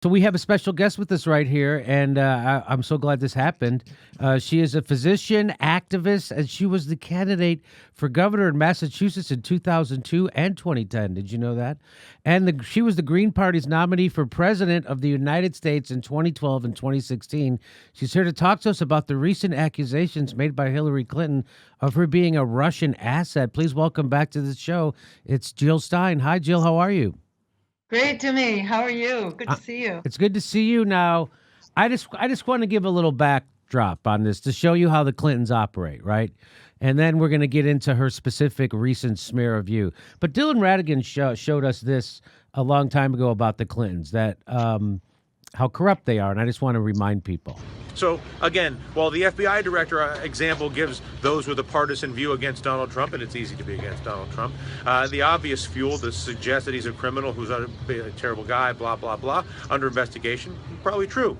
So we have a special guest with us right here, and I'm so glad this happened. She is a physician, activist, and she was the candidate for governor in Massachusetts in 2002 and 2010. Did you know that? And she was the Green Party's nominee for president of the United States in 2012 and 2016. She's here to talk to us about the recent accusations made by Hillary Clinton of her being a Russian asset. Please welcome back to the show. It's Jill Stein. Hi, Jill. How are you? Great, Jimmy. How are you? Good to see you. It's good to see you. Now, I just want to give a little backdrop on this to show you how the Clintons operate, right? And then we're going to get into her specific recent smear of you. But Dylan Ratigan showed us this a long time ago about the Clintons, that how corrupt they are, and I just want to remind people. So, again, while the FBI director example gives those with a partisan view against Donald Trump, and it's easy to be against Donald Trump, the obvious fuel to suggest that he's a criminal who's a terrible guy, blah, blah, blah, under investigation, probably true.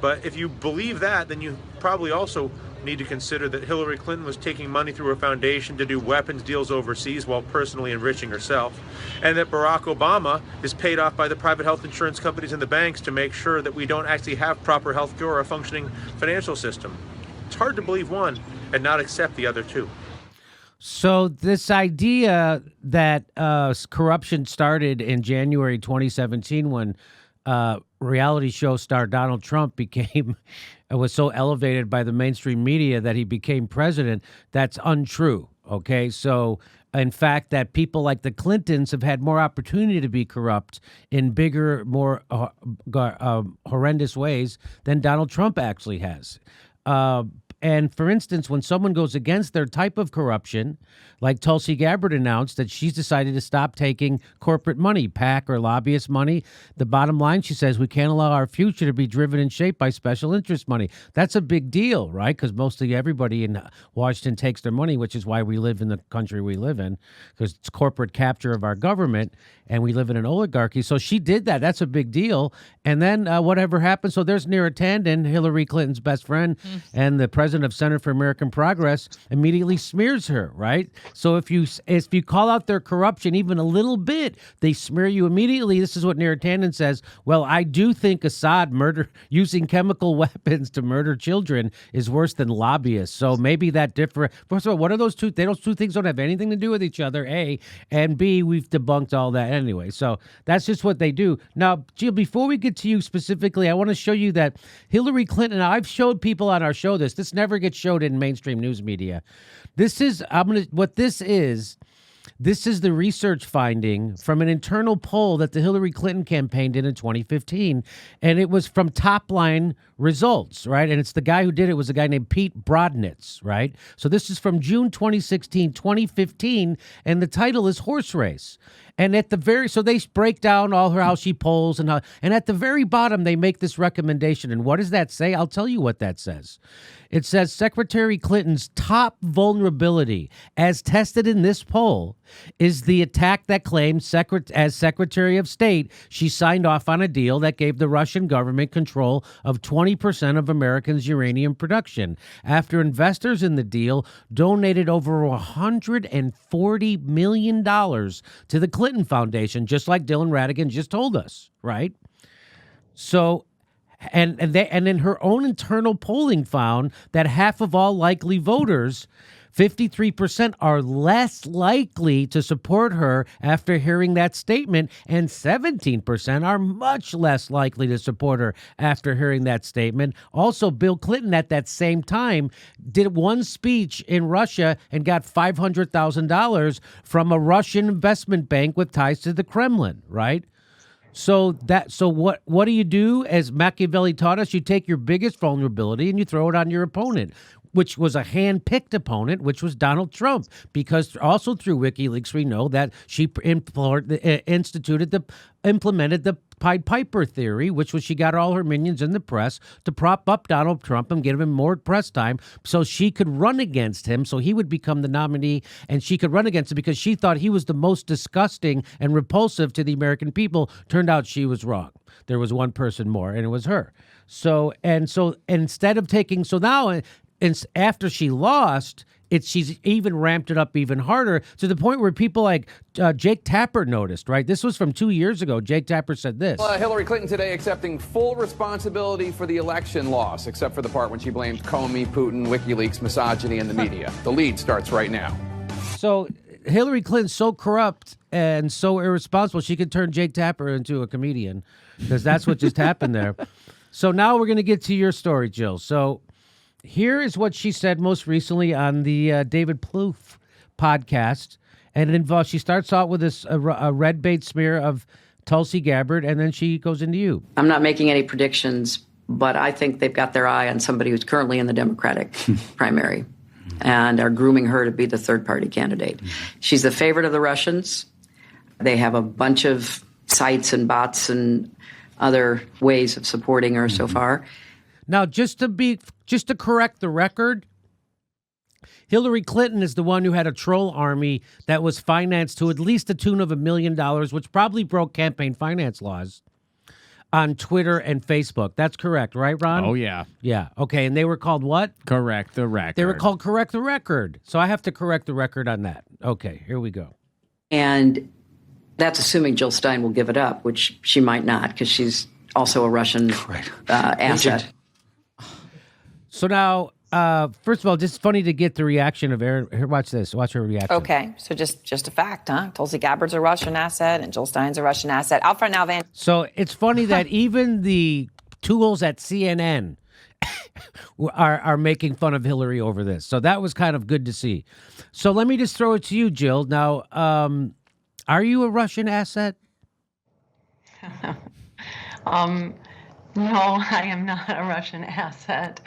But if you believe that, then you probably also need to consider that Hillary Clinton was taking money through her foundation to do weapons deals overseas while personally enriching herself, and that Barack Obama is paid off by the private health insurance companies and the banks to make sure that we don't actually have proper health care or a functioning financial system. It's hard to believe one and not accept the other two. So this idea that corruption started in January 2017 when reality show star Donald Trump was so elevated by the mainstream media that he became president, that's untrue, okay? So, in fact, that people like the Clintons have had more opportunity to be corrupt in bigger, more horrendous ways than Donald Trump actually has. And for instance, when someone goes against their type of corruption, like Tulsi Gabbard announced that she's decided to stop taking corporate money, PAC or lobbyist money. The bottom line, she says, we can't allow our future to be driven and shaped by special interest money. That's a big deal, right? Because mostly everybody in Washington takes their money, which is why we live in the country we live in, because it's corporate capture of our government, and we live in an oligarchy. So she did that. That's a big deal. And then whatever happened, so there's Neera Tanden, Hillary Clinton's best friend, and the president of Center for American Progress, immediately smears her, right? So if you call out their corruption even a little bit, they smear you immediately. This is what Neera Tanden says. Well, I do think Assad using chemical weapons to murder children is worse than lobbyists. So maybe that different. First of all, what are those two? Those two things don't have anything to do with each other, A, and B, we've debunked all that anyway. So that's just what they do. Now, Jill, before we get to you specifically, I want to show you that Hillary Clinton, I've showed people on our show this never gets showed in mainstream news media. This is the research finding from an internal poll that the Hillary Clinton campaign did in 2015, and it was from Top Line Results, right? And it's the guy who did it was a guy named Pete Brodnitz, right? So this is from June 2016, 2015, and the title is Horse Race. And so they break down how she polls and at the very bottom they make this recommendation. And what does that say? I'll tell you what that says. It says Secretary Clinton's top vulnerability, as tested in this poll, is the attack that claims as Secretary of State, she signed off on a deal that gave the Russian government control of 20% of Americans' uranium production, after investors in the deal donated over $140 million to the Clinton Foundation, just like Dylan Ratigan just told us, right? So, and then her own internal polling found that half of all likely voters, 53%, are less likely to support her after hearing that statement, and 17% are much less likely to support her after hearing that statement. Also, Bill Clinton at that same time did one speech in Russia and got $500,000 from a Russian investment bank with ties to the Kremlin, right? So what do you do? As Machiavelli taught us, you take your biggest vulnerability and you throw it on your opponent, which was a hand-picked opponent, which was Donald Trump, because also through WikiLeaks we know that she implemented the Pied Piper theory, which was she got all her minions in the press to prop up Donald Trump and give him more press time so she could run against him, so he would become the nominee, and she could run against him because she thought he was the most disgusting and repulsive to the American people. Turned out she was wrong. There was one person more, and it was her. So instead of taking, so now, and after she lost, she's even ramped it up even harder to the point where people like Jake Tapper noticed, right? This was from 2 years ago. Jake Tapper said this. Hillary Clinton today accepting full responsibility for the election loss, except for the part when she blamed Comey, Putin, WikiLeaks, misogyny, and the media. The lead starts right now. So Hillary Clinton's so corrupt and so irresponsible, she could turn Jake Tapper into a comedian, because that's what just happened there. So now we're going to get to your story, Jill. So here is what she said most recently on the David Plouffe podcast. And it involves, she starts out with a red bait smear of Tulsi Gabbard, and then she goes into you. I'm not making any predictions, but I think they've got their eye on somebody who's currently in the Democratic primary and are grooming her to be the third-party candidate. She's the favorite of the Russians. They have a bunch of sites and bots and other ways of supporting her so far. Now, just to correct the record, Hillary Clinton is the one who had a troll army that was financed to at least the tune of $1 million, which probably broke campaign finance laws on Twitter and Facebook. That's correct, right, Ron? Oh, yeah. Yeah. Okay. And they were called what? Correct the record. They were called Correct the Record. So I have to correct the record on that. Okay. Here we go. And that's assuming Jill Stein will give it up, which she might not, because she's also a Russian asset. So now, first of all, just funny to get the reaction of Erin. Here, watch this. Watch her reaction. Okay, so just a fact, huh? Tulsi Gabbard's a Russian asset, and Jill Stein's a Russian asset. Out front now, Van. So it's funny that even the tools at CNN are making fun of Hillary over this. So that was kind of good to see. So let me just throw it to you, Jill. Now, are you a Russian asset? No, I am not a Russian asset.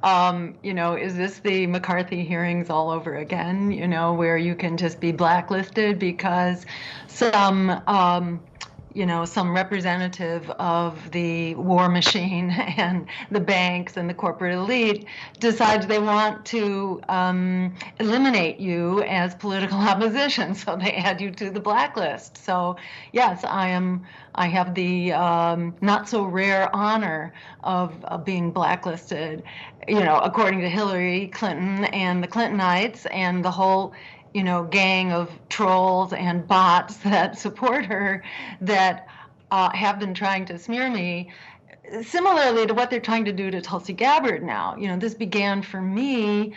Is this the McCarthy hearings all over again, where you can just be blacklisted because some representative of the war machine and the banks and the corporate elite decides they want to eliminate you as political opposition, so they add you to the blacklist. So yes, I have the not so rare honor of being blacklisted, according to Hillary Clinton and the Clintonites and the whole gang of trolls and bots that support her that have been trying to smear me, similarly to what they're trying to do to Tulsi Gabbard now. This began for me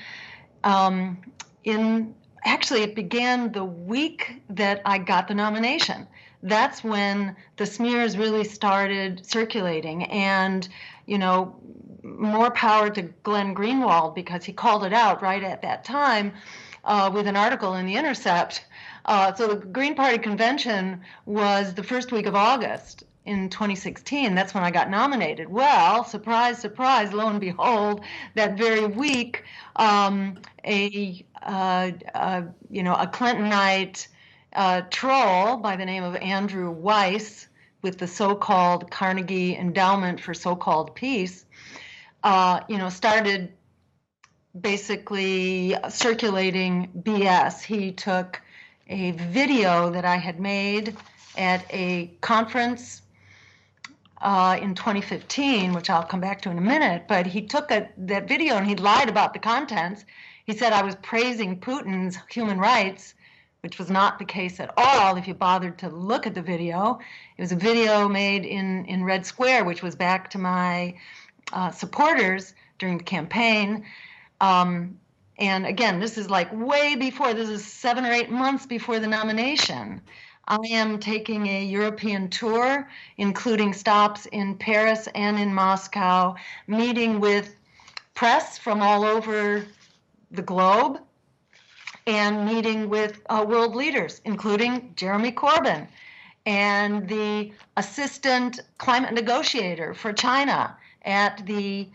it began the week that I got the nomination. That's when the smears really started circulating, and more power to Glenn Greenwald, because he called it out right at that time with an article in The Intercept. So the Green Party convention was the first week of August in 2016. That's when I got nominated. Well, surprise, surprise, lo and behold, that very week, a Clintonite troll by the name of Andrew Weiss with the so-called Carnegie Endowment for So-Called Peace, started basically circulating BS. He took a video that I had made at a conference in 2015, which I'll come back to in a minute, but he took that video and he lied about the contents. He said I was praising Putin's human rights, which was not the case at all if you bothered to look at the video. It was a video made in Red Square, which was back to my supporters during the campaign. And again, this is like way before, this is 7 or 8 months before the nomination. I am taking a European tour, including stops in Paris and in Moscow, meeting with press from all over the globe, and meeting with world leaders, including Jeremy Corbyn and the assistant climate negotiator for China at the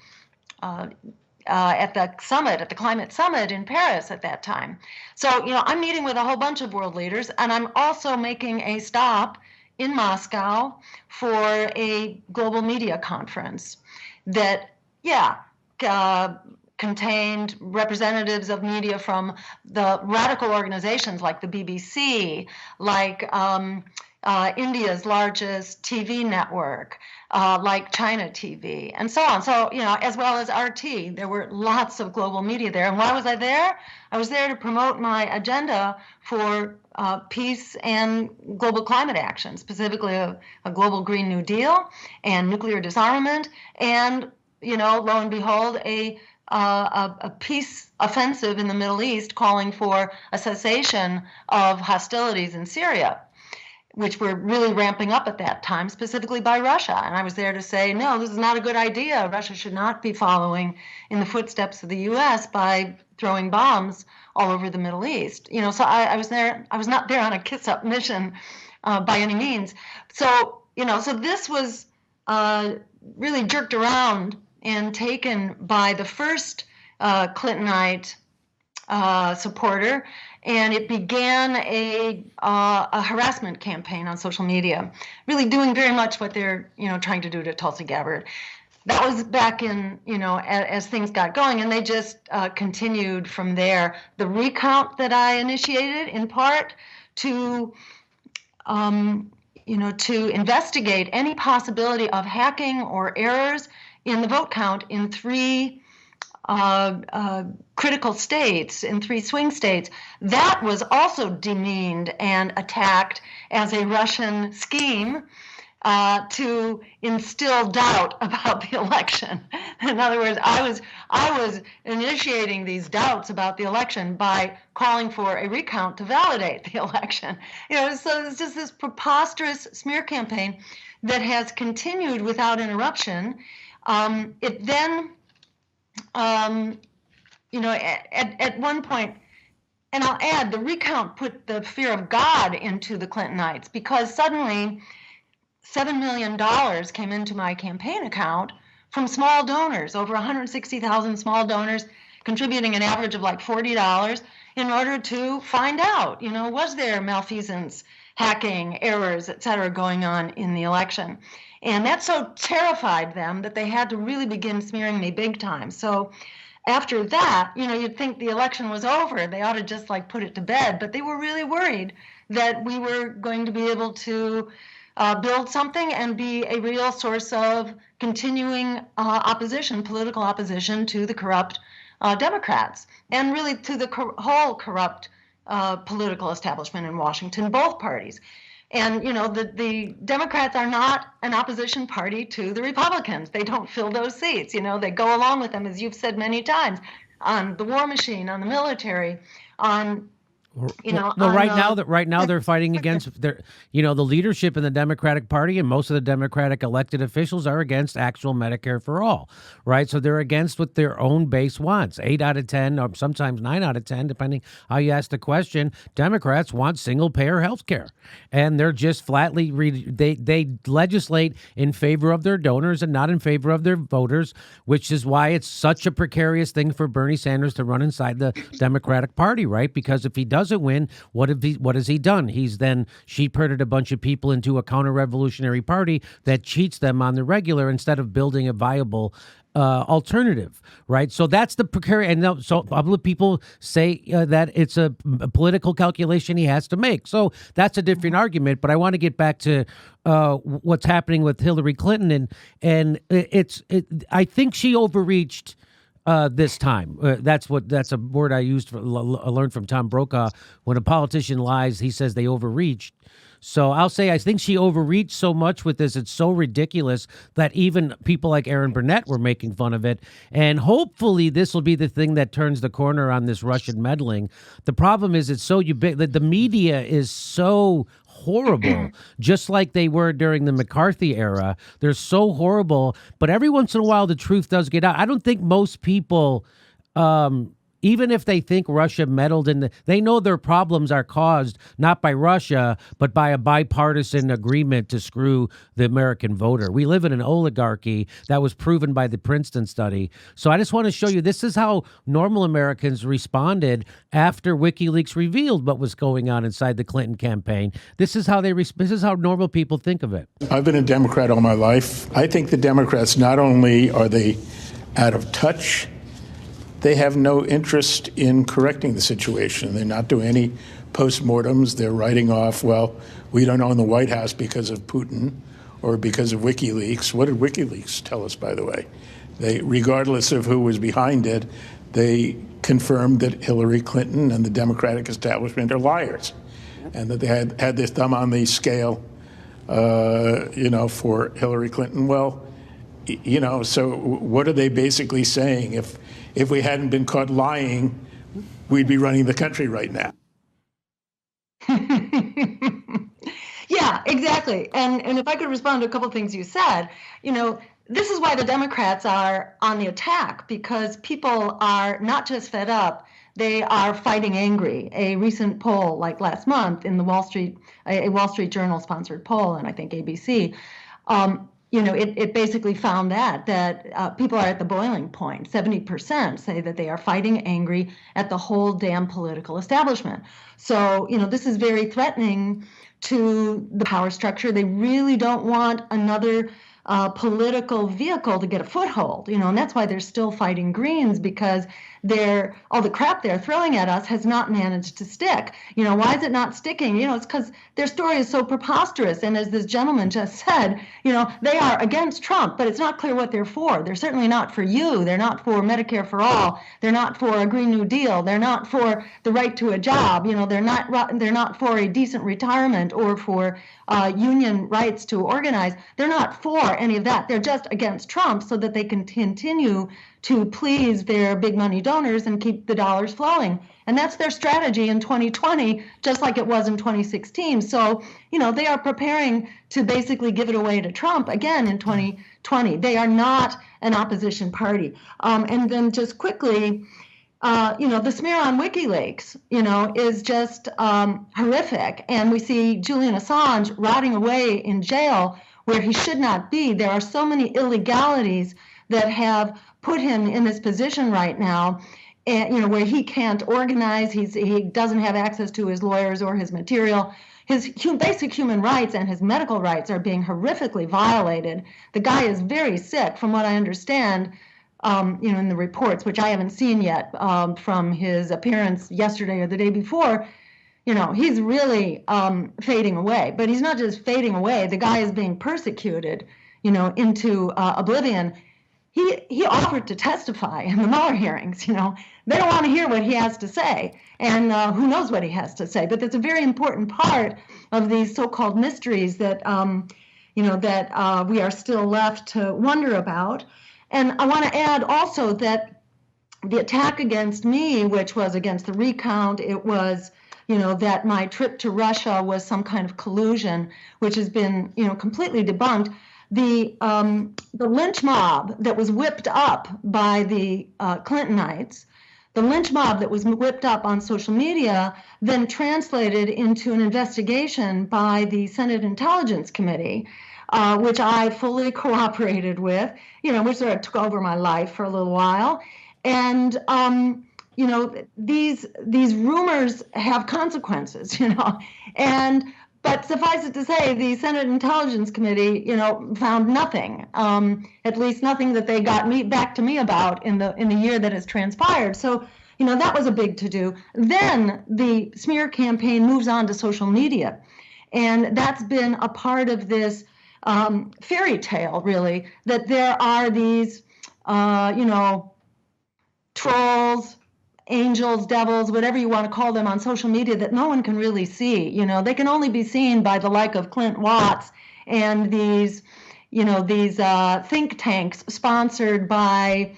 summit, at the climate summit in Paris at that time. So, I'm meeting with a whole bunch of world leaders, and I'm also making a stop in Moscow for a global media conference that, contained representatives of media from the radical organizations like the BBC, like India's largest TV network, like China TV, and so on. So, as well as RT, there were lots of global media there. And why was I there? I was there to promote my agenda for peace and global climate action, specifically a global Green New Deal and nuclear disarmament, and, lo and behold, a peace offensive in the Middle East calling for a cessation of hostilities in Syria, which were really ramping up at that time, specifically by Russia. And I was there to say, no, this is not a good idea. Russia should not be following in the footsteps of the U.S. by throwing bombs all over the Middle East. So I was there. I was not there on a kiss-up mission by any means. So, so this was really jerked around and taken by the first Clintonite supporter, and it began a harassment campaign on social media, really doing very much what they're trying to do to Tulsi Gabbard. That was back in as things got going, and they just continued from there. The recount that I initiated, in part to to investigate any possibility of hacking or errors in the vote count in 3 critical states, in 3 swing states, that was also demeaned and attacked as a Russian scheme to instill doubt about the election. In other words, I was initiating these doubts about the election by calling for a recount to validate the election. So it's just this preposterous smear campaign that has continued without interruption. It then, at one point, and I'll add, the recount put the fear of God into the Clintonites, because suddenly $7 million came into my campaign account from small donors, over 160,000 small donors contributing an average of like $40 in order to find out, was there malfeasance, hacking, errors, et cetera, going on in the election. And that so terrified them that they had to really begin smearing me big time. So after that, you'd think the election was over. They ought to just put it to bed. But they were really worried that we were going to be able to build something and be a real source of continuing opposition, political opposition to the corrupt Democrats, and really to the whole corrupt political establishment in Washington, both parties. And, the Democrats are not an opposition party to the Republicans. They don't fill those seats. They go along with them, as you've said many times, on the war machine, on the military, on right now they're fighting against the leadership in the Democratic Party, and most of the Democratic elected officials are against actual Medicare for all, right? So they're against what their own base wants. 8 out of 10, or sometimes 9 out of 10, depending how you ask the question. Democrats want single payer health care, and they're just flatly they legislate in favor of their donors and not in favor of their voters, which is why it's such a precarious thing for Bernie Sanders to run inside the Democratic Party, right? Because if he doesn't win, what has he done? He's then sheep-herded a bunch of people into a counter-revolutionary party that cheats them on the regular instead of building a viable alternative, right? So that's the precarious. And so other people say that it's a political calculation he has to make. So that's a different argument. But I want to get back to what's happening with Hillary Clinton, and I think she overreached. This time, that's a word I used. I learned from Tom Brokaw. When a politician lies, he says they overreached. So I'll say I think she overreached so much with this. It's so ridiculous that even people like Aaron Burnett were making fun of it. And hopefully this will be the thing that turns the corner on this Russian meddling. The problem is it's so ubiquitous. The media is so horrible, just like they were during the McCarthy era. They're so horrible, but every once in a while the truth does get out. I don't think most people, even if they think Russia meddled in they know their problems are caused not by Russia, but by a bipartisan agreement to screw the American voter. We live in an oligarchy that was proven by the Princeton study. So I just want to show you, this is how normal Americans responded after WikiLeaks revealed what was going on inside the Clinton campaign. This is how this is how normal people think of it. I've been a Democrat all my life. I think the Democrats, not only are they out of touch, they have no interest in correcting the situation. They're not doing any postmortems, they're writing off, well, we don't own the White House because of Putin or because of WikiLeaks. What did WikiLeaks tell us, by the way? They, regardless of who was behind it, they confirmed that Hillary Clinton and the Democratic establishment are liars, and that they had their thumb on the scale, for Hillary Clinton. Well, so what are they basically saying? If we hadn't been caught lying, we'd be running the country right now. Yeah, exactly. And if I could respond to a couple of things you said, this is why the Democrats are on the attack, because people are not just fed up, they are fighting angry. A recent poll, like last month in the Wall Street Journal sponsored poll, and I think ABC, it basically found that people are at the boiling point. 70% say that they are fighting angry at the whole damn political establishment. So, this is very threatening to the power structure. They really don't want another political vehicle to get a foothold, and that's why they're still fighting Greens, because all the crap they're throwing at us has not managed to stick. Why is it not sticking? It's because their story is so preposterous. And as this gentleman just said, they are against Trump, but it's not clear what they're for. They're certainly not for you. They're not for Medicare for all. They're not for a Green New Deal. They're not for the right to a job. They're not for a decent retirement or for union rights to organize. They're not for any of that. They're just against Trump so that they can continue to please their big money donors and keep the dollars flowing. And that's their strategy in 2020, just like it was in 2016. So, they are preparing to basically give it away to Trump again in 2020. They are not an opposition party. And then just quickly, the smear on WikiLeaks, is just horrific. And we see Julian Assange rotting away in jail where he should not be. There are so many illegalities that have put him in this position right now, and where he can't organize. He doesn't have access to his lawyers or his material. His basic human rights and his medical rights are being horrifically violated. The guy is very sick, from what I understand. In the reports, which I haven't seen yet, from his appearance yesterday or the day before, he's really fading away. But he's not just fading away. The guy is being persecuted, into oblivion. He offered to testify in the Mueller hearings. They don't want to hear what he has to say, and who knows what he has to say. But that's a very important part of these so-called mysteries that that we are still left to wonder about. And I want to add also that the attack against me, which was against the recount, it was, that my trip to Russia was some kind of collusion, which has been, completely debunked. The lynch mob that was whipped up by the Clintonites, the lynch mob that was whipped up on social media, then translated into an investigation by the Senate Intelligence Committee, which I fully cooperated with, which sort of took over my life for a little while. And, these rumors have consequences, but suffice it to say, the Senate Intelligence Committee, found nothing, at least nothing that they got back to me about in the year that has transpired. So, that was a big to-do. Then the smear campaign moves on to social media. And that's been a part of this fairy tale, really, that there are these, trolls, angels, devils, whatever you want to call them on social media that no one can really see. They can only be seen by the like of Clint Watts and these think tanks sponsored by,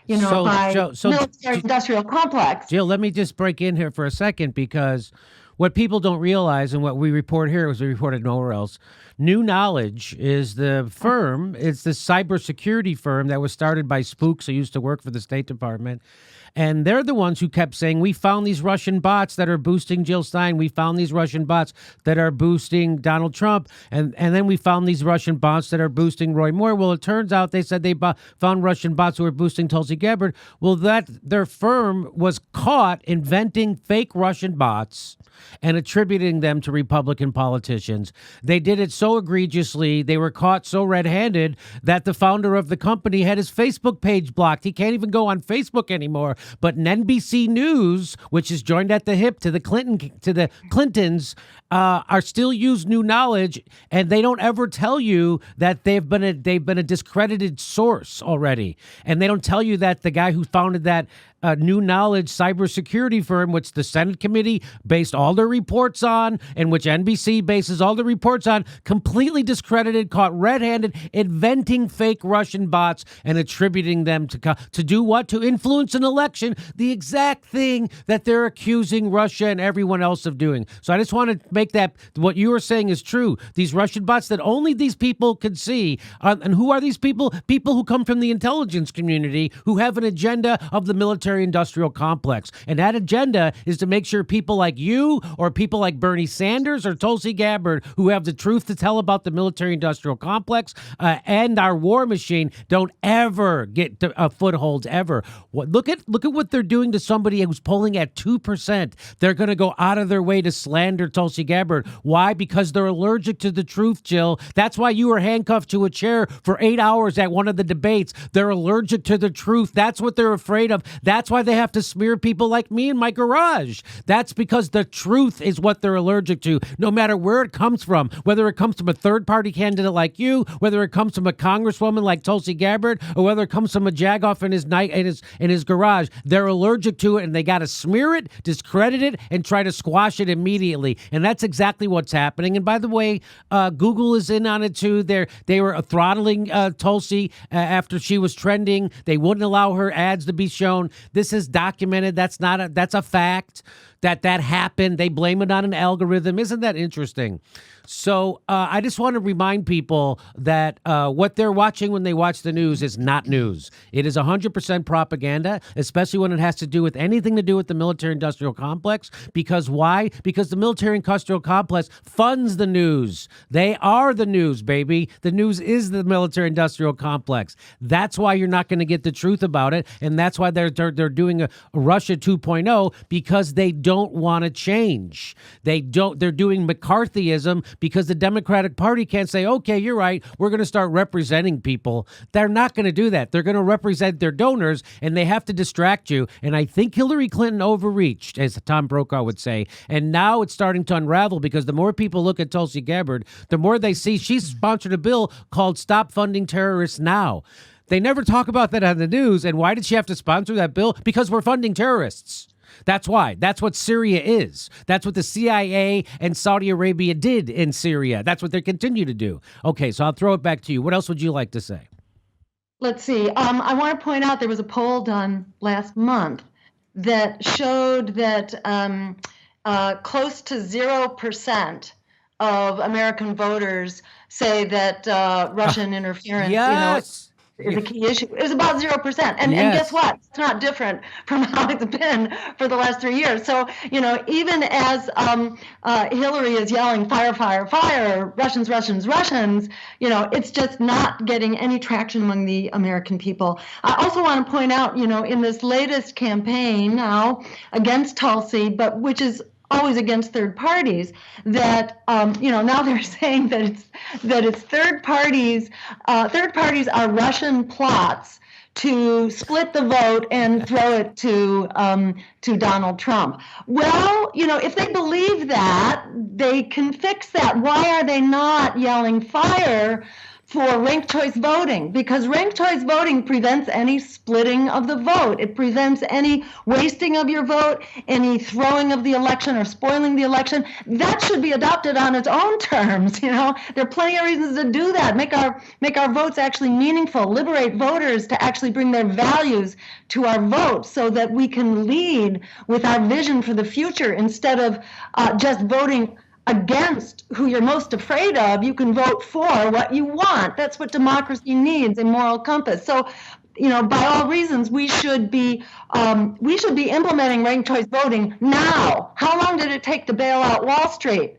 military industrial complex. Jill, let me just break in here for a second, because what people don't realize, and what we report here was reported nowhere else, New Knowledge is the firm. It's the cybersecurity firm that was started by spooks who used to work for the State Department. And they're the ones who kept saying, we found these Russian bots that are boosting Jill Stein. We found these Russian bots that are boosting Donald Trump. And then we found these Russian bots that are boosting Roy Moore. Well, it turns out they said they found Russian bots who were boosting Tulsi Gabbard. Well, their firm was caught inventing fake Russian bots and attributing them to Republican politicians. They did it so egregiously, they were caught so red-handed that the founder of the company had his Facebook page blocked. He can't even go on Facebook anymore But an NBC News, which is joined at the hip to the Clintons, are still use new knowledge, and they don't ever tell you that they've been a discredited source already, and they don't tell you that the guy who founded that new knowledge cybersecurity firm, which the Senate committee based all their reports on, and which NBC bases all the reports on, completely discredited, caught red-handed, inventing fake Russian bots and attributing them to do what? To influence an election, the exact thing that they're accusing Russia and everyone else of doing. So I just want to make that what you were saying is true. These Russian bots that only these people could see, and who are these people? People who come from the intelligence community who have an agenda of the military-industrial complex. And that agenda is to make sure people like you or people like Bernie Sanders or Tulsi Gabbard, who have the truth to tell about the military-industrial complex and our war machine, don't ever get footholds ever. Look at what they're doing to somebody who's polling at 2%. They're going to go out of their way to slander Tulsi Gabbard. Why? Because they're allergic to the truth, Jill. That's why you were handcuffed to a chair for 8 hours at one of the debates. They're allergic to the truth. That's what they're afraid of. That's why they have to smear people like me in my garage. That's because the truth is what they're allergic to, no matter where it comes from, whether it comes from a third-party candidate like you, whether it comes from a congresswoman like Tulsi Gabbard, or whether it comes from a jagoff in his garage. They're allergic to it, and they got to smear it, discredit it, and try to squash it immediately. And that's exactly what's happening. And by the way, Google is in on it too. They were throttling Tulsi after she was trending. They wouldn't allow her ads to be shown. This is documented. That's a fact that happened. They blame it on an algorithm. Isn't that interesting? So I just want to remind people that what they're watching when they watch the news is not news. It is 100% propaganda, especially when it has to do with anything to do with the military-industrial complex. Because why? Because the military-industrial complex funds the news. They are the news, baby. The news is the military-industrial complex. That's why you're not going to get the truth about it, and that's why they're doing a Russia 2.0, because they don't want to change. They're doing McCarthyism because the Democratic Party can't say, okay, you're right, we're going to start representing people. They're not going to do that. They're going to represent their donors, and they have to distract you. And I think Hillary Clinton overreached, as Tom Brokaw would say. And now it's starting to unravel, because the more people look at Tulsi Gabbard, the more they see she's sponsored a bill called Stop Funding Terrorists Now. They never talk about that on the news. And why did she have to sponsor that bill? Because we're funding terrorists. That's why. That's what Syria is. That's what the CIA and Saudi Arabia did in Syria. That's what they continue to do. Okay, so I'll throw it back to you. What else would you like to say? Let's see. I want to point out there was a poll done last month that showed that close to 0% of American voters say that Russian interference, yes. Is a key issue. It was about 0%. And guess what? It's not different from how it's been for the last 3 years. So, even as Hillary is yelling, fire, fire, fire, Russians, Russians, Russians, it's just not getting any traction among the American people. I also want to point out, in this latest campaign now against Tulsi, but which is always against third parties, that now they're saying that it's third parties. Third parties are Russian plots to split the vote and throw it to Donald Trump. Well, if they believe that, they can fix that. Why are they not yelling fire for ranked choice voting? Because ranked choice voting prevents any splitting of the vote. It prevents any wasting of your vote, any throwing of the election or spoiling the election. That should be adopted on its own terms. There are plenty of reasons to do that. Make our votes actually meaningful. Liberate voters to actually bring their values to our votes, so that we can lead with our vision for the future instead of just voting against who you're most afraid of. You can vote for what you want. That's what democracy needs, a moral compass. So, by all reasons, we should be implementing ranked choice voting now. How long did it take to bail out Wall Street?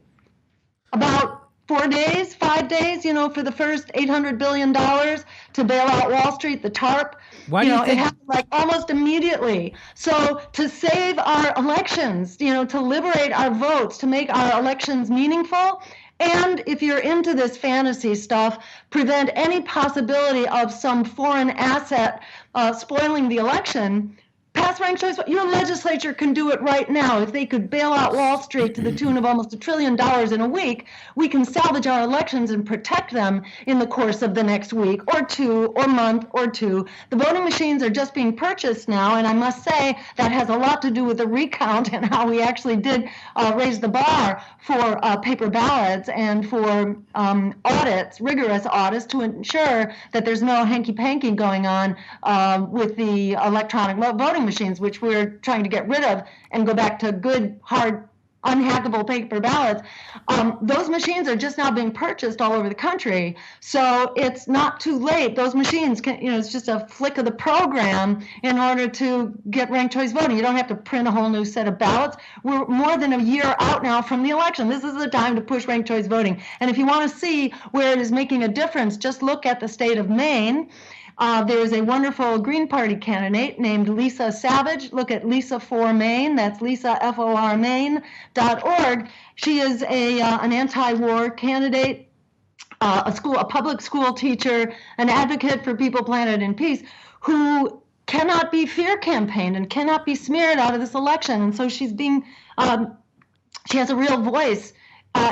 About 4 days, 5 days, for the first $800 billion to bail out Wall Street, the TARP. Why do you think? It happened almost immediately. So to save our elections, to liberate our votes, to make our elections meaningful, and if you're into this fantasy stuff, prevent any possibility of some foreign asset spoiling the election, pass pass ranked choice voting. Your legislature can do it right now. If they could bail out Wall Street to the tune of almost $1 trillion in a week, we can salvage our elections and protect them in the course of the next week or two or month or two. The voting machines are just being purchased now, and I must say that has a lot to do with the recount and how we actually did raise the bar for paper ballots and for audits, rigorous audits, to ensure that there's no hanky-panky going on with the electronic voting machines, which we're trying to get rid of and go back to good, hard, unhackable paper ballots. Those machines are just now being purchased all over the country, so it's not too late. Those machines can, it's just a flick of the program in order to get ranked choice voting. You don't have to print a whole new set of ballots. We're more than a year out now from the election. This is the time to push ranked choice voting. And if you want to see where it is making a difference, just look at the state of Maine. There is a wonderful Green Party candidate named Lisa Savage. Look at Lisa for Maine. That's Lisa, FOR Maine.org. She is an anti-war candidate, a public school teacher, an advocate for people, planet, and peace, who cannot be fear campaigned and cannot be smeared out of this election. And so she's being, she has a real voice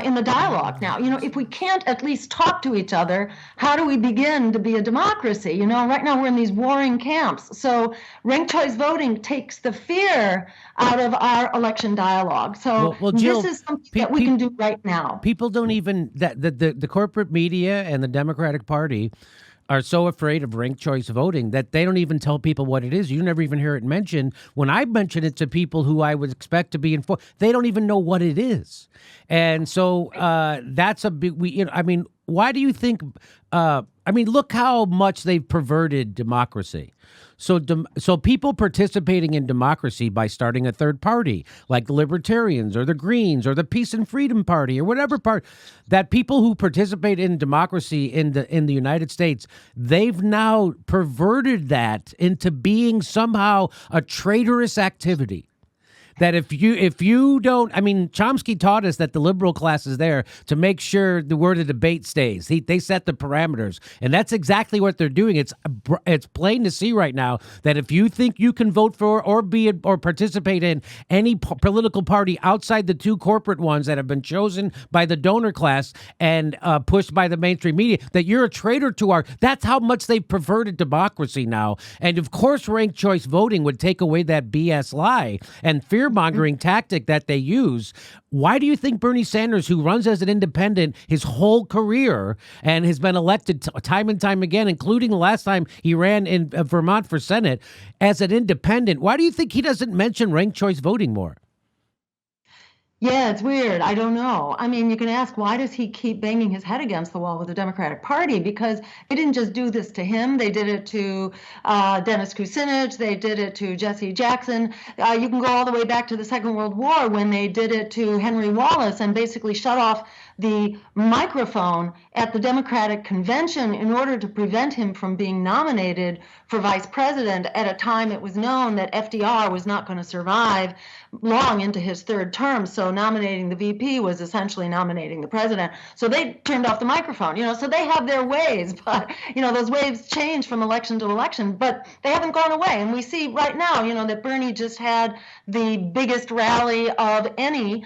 in the dialogue now. If we can't at least talk to each other, how do we begin to be a democracy? Right now we're in these warring camps. So ranked choice voting takes the fear out of our election dialogue. So well, Jill, this is something that we can do right now. People don't even, the corporate media and the Democratic Party are so afraid of ranked choice voting that they don't even tell people what it is. You never even hear it mentioned. When I mention it to people who I would expect to be informed, they don't even know what it is. And so that's a big, why do you think, look how much they've perverted democracy. So people participating in democracy by starting a third party, like the Libertarians or the Greens or the Peace and Freedom Party or whatever part, that people who participate in democracy in the United States, they've now perverted that into being somehow a traitorous activity. That if you don't, Chomsky taught us that the liberal class is there to make sure the word of debate stays. They set the parameters, and that's exactly what they're doing. It's plain to see right now that if you think you can vote for or participate in any political party outside the two corporate ones that have been chosen by the donor class and pushed by the mainstream media, that you're a traitor to that's how much they've perverted democracy now. And of course, ranked choice voting would take away that BS lie and fear-mongering tactic that they use. Why do you think Bernie Sanders, who runs as an independent his whole career and has been elected time and time again, including the last time he ran in Vermont for Senate as an independent, why do you think he doesn't mention ranked choice voting more? Yeah, it's weird. I don't know. You can ask, why does he keep banging his head against the wall with the Democratic Party? Because they didn't just do this to him. They did it to Dennis Kucinich. They did it to Jesse Jackson. You can go all the way back to the Second World War when they did it to Henry Wallace and basically shut off the microphone at the Democratic convention in order to prevent him from being nominated for vice president at a time it was known that FDR was not going to survive long into his third term. So nominating the VP was essentially nominating the president. So they turned off the microphone, so they have their ways, but, those waves change from election to election, but they haven't gone away. And we see right now, that Bernie just had the biggest rally of any,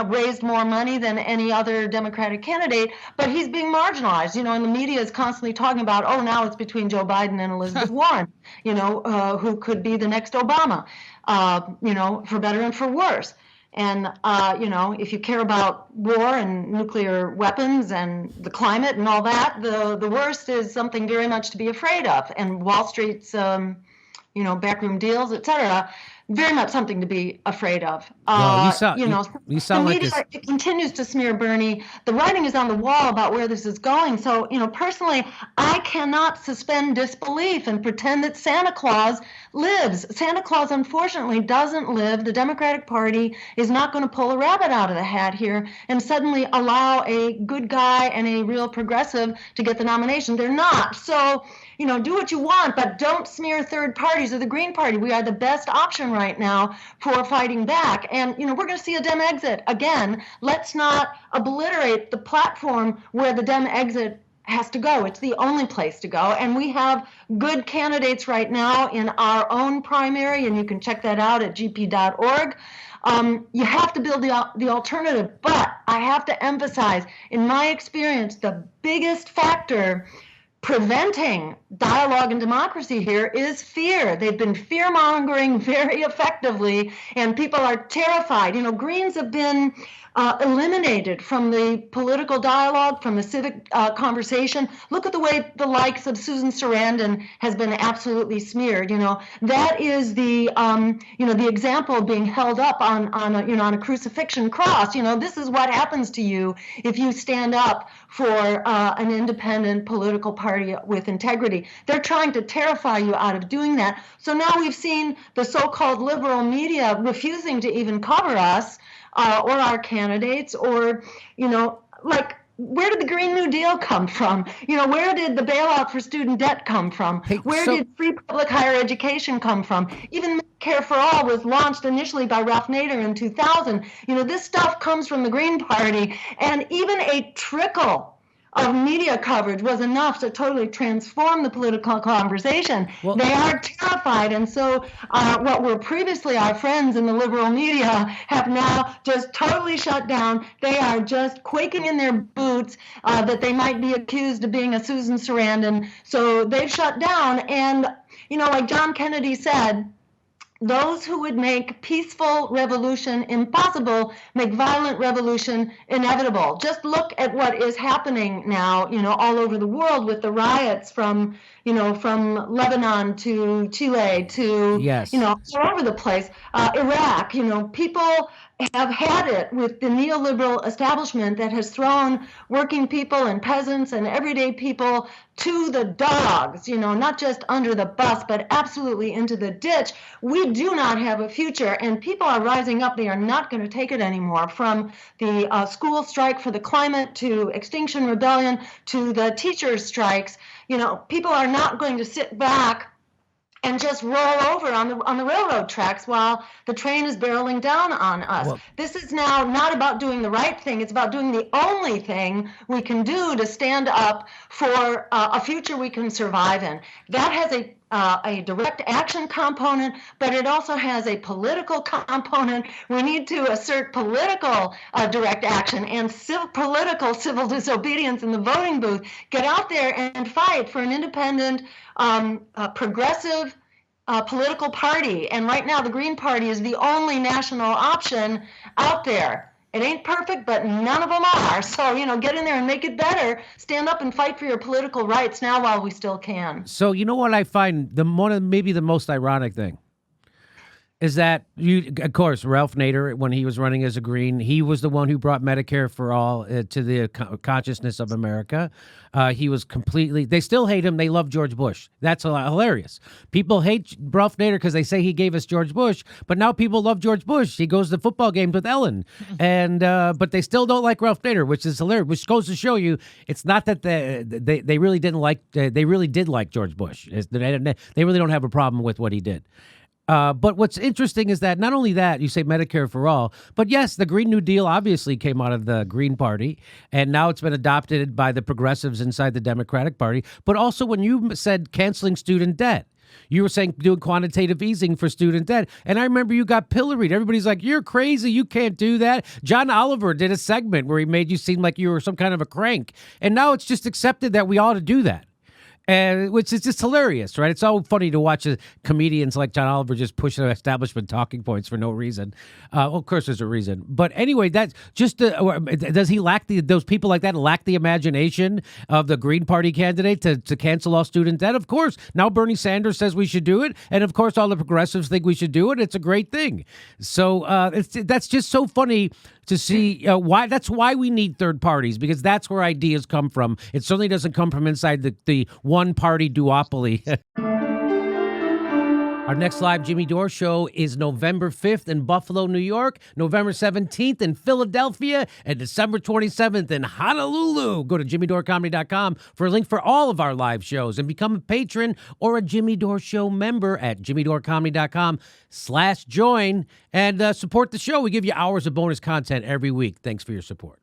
raised more money than any other Democratic candidate, but he's being marginalized, and the media is constantly talking about, now it's between Joe Biden and Elizabeth Warren, who could be the next Obama, for better and for worse. And, if you care about war and nuclear weapons and the climate and all that, the worst is something very much to be afraid of. And Wall Street's, backroom deals, et cetera, very much something to be afraid of. You sound the media, like it continues to smear Bernie. The writing is on the wall about where this is going. So, personally, I cannot suspend disbelief and pretend that Santa Claus lives. Santa Claus, unfortunately, doesn't live. The Democratic Party is not going to pull a rabbit out of the hat here and suddenly allow a good guy and a real progressive to get the nomination. They're not. So, do what you want, but don't smear third parties or the Green Party. We are the best option right now for fighting back. And, we're going to see a Dem exit again. Let's not obliterate the platform where the Dem exit has to go. It's the only place to go. And we have good candidates right now in our own primary, and you can check that out at gp.org. You have to build the alternative. But I have to emphasize, in my experience, the biggest factor preventing dialogue and democracy here is fear. They've been fear-mongering very effectively, and people are terrified. Greens have been eliminated from the political dialogue, from the civic conversation. Look at the way the likes of Susan Sarandon has been absolutely smeared. That is the the example being held up on a crucifixion cross. This is what happens to you if you stand up for an independent political party with integrity. They're trying to terrify you out of doing that. So now we've seen the so-called liberal media refusing to even cover us or our candidates, or, where did the Green New Deal come from? Where did the bailout for student debt come from? Where did free public higher education come from? Even Medicare for All was launched initially by Ralph Nader in 2000. This stuff comes from the Green Party, and even a trickle of media coverage was enough to totally transform the political conversation. They are terrified, and so what were previously our friends in the liberal media have now just totally shut down. They are just quaking in their boots that they might be accused of being a Susan Sarandon. So they've shut down, and like John Kennedy said, those who would make peaceful revolution impossible make violent revolution inevitable. Just look at what is happening now, all over the world with the riots from Lebanon to Chile to, all over the place. Iraq, people have had it with the neoliberal establishment that has thrown working people and peasants and everyday people to the dogs, not just under the bus, but absolutely into the ditch. We do not have a future, and people are rising up. They are not going to take it anymore, from the school strike for the climate to Extinction Rebellion to the teachers' strikes. People are not going to sit back and just roll over on the railroad tracks while the train is barreling down on us. This is now not about doing the right thing. It's about doing the only thing we can do to stand up for a future we can survive in. That has a direct action component, but it also has a political component. We need to assert political direct action and political civil disobedience in the voting booth. Get out there and fight for an independent, progressive political party. And right now, the Green Party is the only national option out there. It ain't perfect, but none of them are. So, get in there and make it better. Stand up and fight for your political rights now while we still can. So, what I find maybe the most ironic thing is that of course, Ralph Nader, when he was running as a Green, he was the one who brought Medicare for All to the consciousness of America. He was they still hate him. They love George Bush. That's hilarious. People hate Ralph Nader because they say he gave us George Bush, but now people love George Bush. He goes to football games with Ellen, and but they still don't like Ralph Nader, which is hilarious. Which goes to show you, it's not that they really didn't like. They really did like George Bush. They really don't have a problem with what he did. But what's interesting is that not only that, you say Medicare for All, but yes, the Green New Deal obviously came out of the Green Party, and now it's been adopted by the progressives inside the Democratic Party. But also when you said canceling student debt, you were saying doing quantitative easing for student debt. And I remember you got pilloried. Everybody's like, you're crazy. You can't do that. John Oliver did a segment where he made you seem like you were some kind of a crank. And now it's just accepted that we ought to do that. And which is just hilarious, right? It's so funny to watch comedians like John Oliver just push the establishment talking points for no reason. Of course, there's a reason, but anyway, that's just does he lack those people like that lack the imagination of the Green Party candidate to cancel all student debt? Of course, now Bernie Sanders says we should do it, and of course, all the progressives think we should do it. It's a great thing. So that's just so funny to see why. That's why we need third parties, because that's where ideas come from. It certainly doesn't come from inside the one-party duopoly. Our next live Jimmy Dore show is November 5th in Buffalo, New York, November 17th in Philadelphia, and December 27th in Honolulu. Go to jimmydorecomedy.com for a link for all of our live shows and become a patron or a Jimmy Dore Show member at jimmydorecomedy.com/join and support the show. We give you hours of bonus content every week. Thanks for your support.